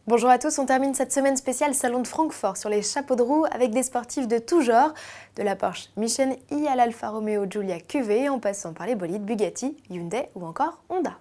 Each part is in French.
Bonjour à tous, on termine cette semaine spéciale Salon de Francfort sur les chapeaux de roue avec des sportifs de tout genre, de la Porsche Mission E à l'Alfa Romeo Giulia QV en passant par les bolides Bugatti, Hyundai ou encore Honda.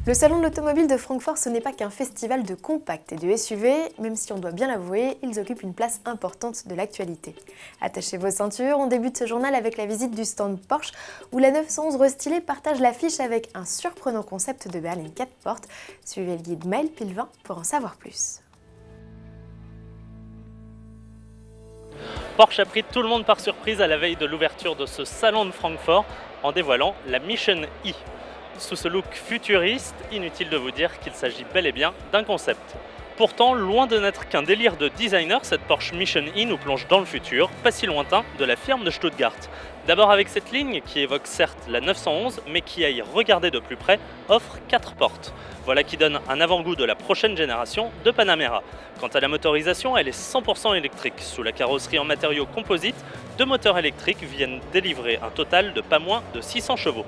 Le Salon de l'automobile de Francfort, ce n'est pas qu'un festival de compacts et de SUV, même si on doit bien l'avouer, ils occupent une place importante de l'actualité. Attachez vos ceintures, on débute ce journal avec la visite du stand Porsche, où la 911 restylée partage l'affiche avec un surprenant concept de berline 4 portes. Suivez le guide Maël Pilvin pour en savoir plus. Porsche a pris tout le monde par surprise à la veille de l'ouverture de ce salon de Francfort en dévoilant la Mission E. Sous ce look futuriste, inutile de vous dire qu'il s'agit bel et bien d'un concept. Pourtant, loin de n'être qu'un délire de designer, cette Porsche Mission E nous plonge dans le futur, pas si lointain, de la firme de Stuttgart. D'abord avec cette ligne qui évoque certes la 911, mais qui, à y regarder de plus près, offre 4 portes. Voilà qui donne un avant-goût de la prochaine génération de Panamera. Quant à la motorisation, elle est 100% électrique. Sous la carrosserie en matériaux composites, 2 moteurs électriques viennent délivrer un total de pas moins de 600 chevaux.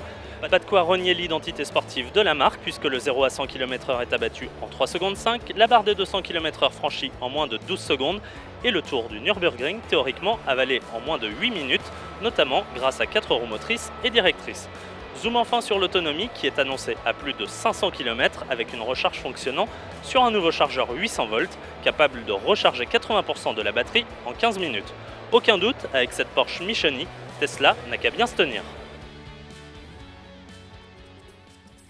Pas de quoi renier l'identité sportive de la marque puisque le 0 à 100 km/h est abattu en 3 secondes 5, la barre des 200 km/h franchie en moins de 12 secondes et le tour du Nürburgring théoriquement avalé en moins de 8 minutes, notamment grâce à 4 roues motrices et directrices. Zoom enfin sur l'autonomie qui est annoncée à plus de 500 km avec une recharge fonctionnant sur un nouveau chargeur 800 volts capable de recharger 80% de la batterie en 15 minutes. Aucun doute, avec cette Porsche Mission E, Tesla n'a qu'à bien se tenir.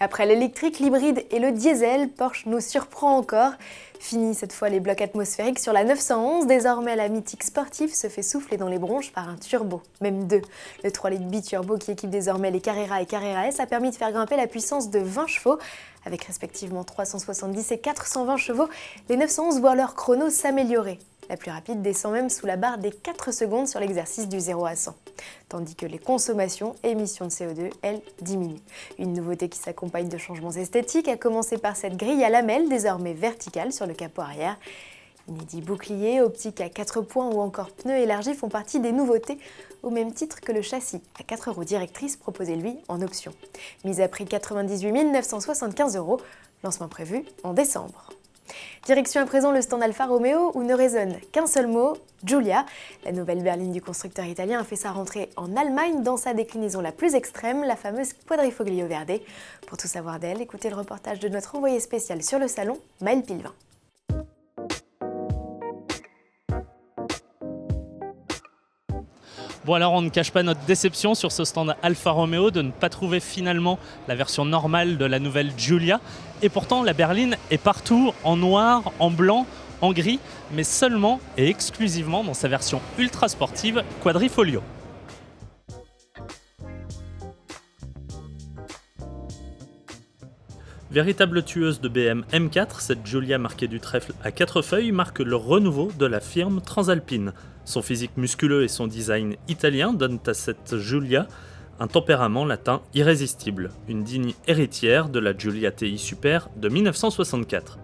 Après l'électrique, l'hybride et le diesel, Porsche nous surprend encore. Fini cette fois les blocs atmosphériques sur la 911, désormais la mythique sportive se fait souffler dans les bronches par un turbo, même deux. Le 3 litres biturbo qui équipe désormais les Carrera et Carrera S a permis de faire grimper la puissance de 20 chevaux. Avec respectivement 370 et 420 chevaux, les 911 voient leur chrono s'améliorer. La plus rapide descend même sous la barre des 4 secondes sur l'exercice du 0 à 100. Tandis que les consommations et émissions de CO2, elles, diminuent. Une nouveauté qui s'accompagne de changements esthétiques, à commencer par cette grille à lamelles, désormais verticale sur le capot arrière. Inédit bouclier, optique à 4 points ou encore pneus élargis font partie des nouveautés, au même titre que le châssis à 4 roues directrices proposé lui en option. Mise à prix 98 975 €, lancement prévu en décembre. Direction à présent le stand Alfa Romeo où ne résonne qu'un seul mot, Giulia. La nouvelle berline du constructeur italien a fait sa rentrée en Allemagne dans sa déclinaison la plus extrême, la fameuse Quadrifoglio Verde. Pour tout savoir d'elle, écoutez le reportage de notre envoyé spécial sur le salon, Maël Pilvin. Bon alors on ne cache pas notre déception sur ce stand Alfa Romeo de ne pas trouver finalement la version normale de la nouvelle Giulia. Et pourtant la berline est partout en noir, en blanc, en gris, mais seulement et exclusivement dans sa version ultra sportive Quadrifoglio. Véritable tueuse de BM M4, cette Giulia marquée du trèfle à 4 feuilles marque le renouveau de la firme transalpine. Son physique musculeux et son design italien donnent à cette Giulia un tempérament latin irrésistible, une digne héritière de la Giulia TI Super de 1964.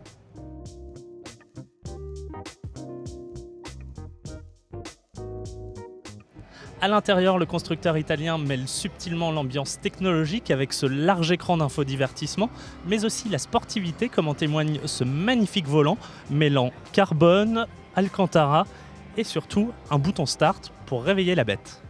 À l'intérieur, le constructeur italien mêle subtilement l'ambiance technologique avec ce large écran d'infodivertissement, mais aussi la sportivité comme en témoigne ce magnifique volant mêlant carbone, alcantara et surtout un bouton start pour réveiller la bête.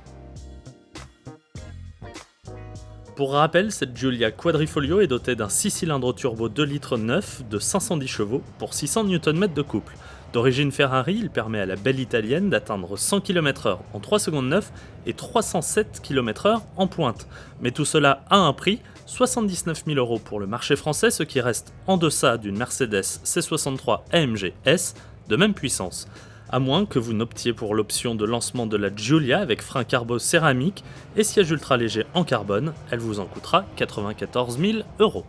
Pour rappel, cette Giulia Quadrifoglio est dotée d'un 6 cylindres turbo 2 litres neuf de 510 chevaux pour 600 Nm de couple. D'origine Ferrari, il permet à la belle italienne d'atteindre 100 km/h en 3 secondes 9 et 307 km/h en pointe. Mais tout cela a un prix, 79 000 € pour le marché français, ce qui reste en deçà d'une Mercedes C63 AMG S de même puissance. À moins que vous n'optiez pour l'option de lancement de la Giulia avec frein carbo céramique et siège ultra léger en carbone, elle vous en coûtera 94 000 €.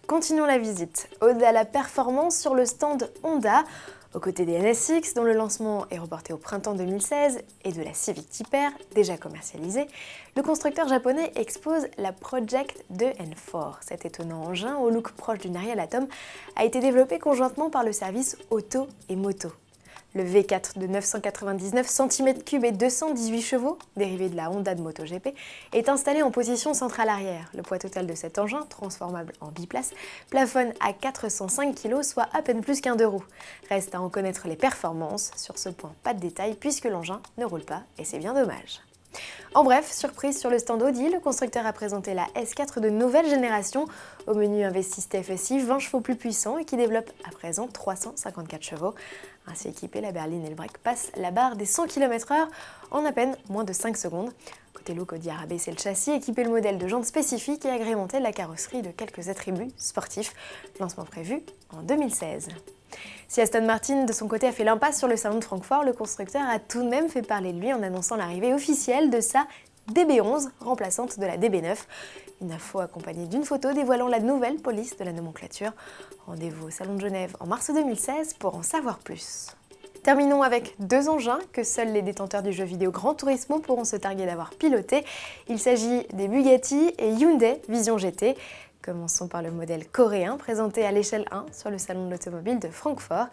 Continuons la visite. Ode à la performance sur le stand Honda, aux côtés des NSX dont le lancement est reporté au printemps 2016 et de la Civic Type R déjà commercialisée, le constructeur japonais expose la Project 2N4. Cet étonnant engin au look proche d'une Ariel Atom a été développé conjointement par le service Auto et Moto. Le V4 de 999 cm3 et 218 chevaux, dérivé de la Honda de MotoGP, est installé en position centrale arrière. Le poids total de cet engin, transformable en biplace, plafonne à 405 kg, soit à peine plus qu'1 2 roues. Reste à en connaître les performances. Sur ce point, pas de détails puisque l'engin ne roule pas et c'est bien dommage. En bref, surprise sur le stand Audi, le constructeur a présenté la S4 de nouvelle génération. Au menu, un V6 TFSI 20 chevaux plus puissant et qui développe à présent 354 chevaux. Ainsi équipé, la berline et le break passent la barre des 100 km/h en à peine moins de 5 secondes. Côté look, Audi a rabaissé le châssis, équipé le modèle de jantes spécifiques et agrémenté la carrosserie de quelques attributs sportifs. Lancement prévu en 2016. Si Aston Martin, de son côté, a fait l'impasse sur le salon de Francfort, le constructeur a tout de même fait parler de lui en annonçant l'arrivée officielle de sa DB11, remplaçante de la DB9. Une info accompagnée d'une photo dévoilant la nouvelle police de la nomenclature. Rendez-vous au Salon de Genève en mars 2016 pour en savoir plus. Terminons avec deux engins que seuls les détenteurs du jeu vidéo Gran Turismo pourront se targuer d'avoir piloté. Il s'agit des Bugatti et Hyundai Vision GT. Commençons par le modèle coréen présenté à l'échelle 1 sur le salon de l'automobile de Francfort.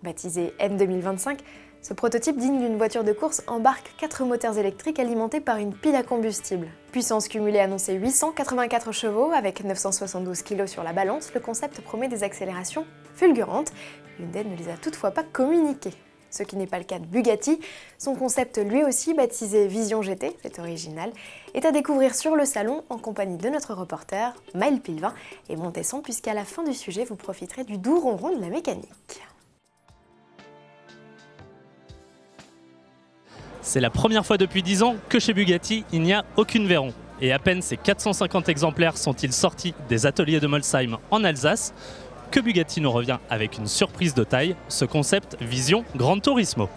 Baptisé M2025, ce prototype digne d'une voiture de course embarque 4 moteurs électriques alimentés par une pile à combustible. Puissance cumulée annoncée 884 chevaux avec 972 kg sur la balance, le concept promet des accélérations fulgurantes. Hyundai ne les a toutefois pas communiquées. Ce qui n'est pas le cas de Bugatti. Son concept, lui aussi baptisé Vision GT, c'est original, est à découvrir sur le salon en compagnie de notre reporter Maël Pilvin et Montesson, puisqu'à la fin du sujet, vous profiterez du doux ronron de la mécanique. C'est la première fois depuis 10 ans que chez Bugatti, il n'y a aucune Veyron. Et à peine ces 450 exemplaires sont-ils sortis des ateliers de Molsheim en Alsace, que Bugatti nous revient avec une surprise de taille, ce concept Vision Gran Turismo.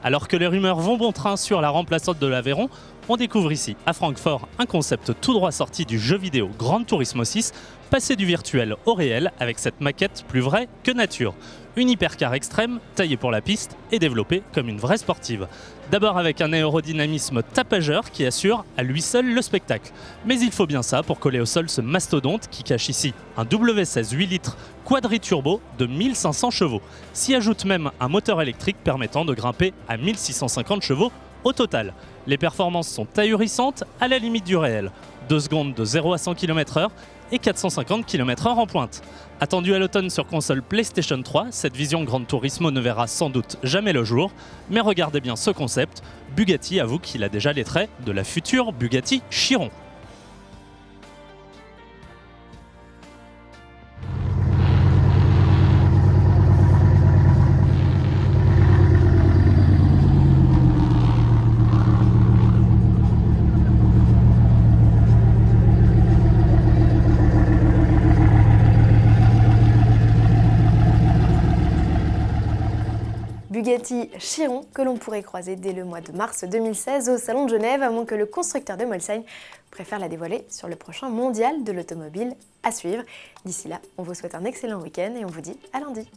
Alors que les rumeurs vont bon train sur la remplaçante de l'Aveyron, on découvre ici, à Francfort, un concept tout droit sorti du jeu vidéo Gran Turismo 6, passé du virtuel au réel avec cette maquette plus vraie que nature. Une hypercar extrême, taillée pour la piste et développée comme une vraie sportive. D'abord avec un aérodynamisme tapageur qui assure à lui seul le spectacle. Mais il faut bien ça pour coller au sol ce mastodonte qui cache ici un W16 8 litres quadri-turbo de 1500 chevaux. S'y ajoute même un moteur électrique permettant de grimper à 1650 chevaux au total. Les performances sont ahurissantes à la limite du réel. 2 secondes de 0 à 100 km/h et 450 km/h en pointe. Attendu à l'automne sur console PlayStation 3, cette vision Gran Turismo ne verra sans doute jamais le jour. Mais regardez bien ce concept, Bugatti avoue qu'il a déjà les traits de la future Bugatti Chiron. Bugatti Chiron que l'on pourrait croiser dès le mois de mars 2016 au Salon de Genève, à moins que le constructeur de Molsheim préfère la dévoiler sur le prochain mondial de l'automobile à suivre. D'ici là, on vous souhaite un excellent week-end et on vous dit à lundi.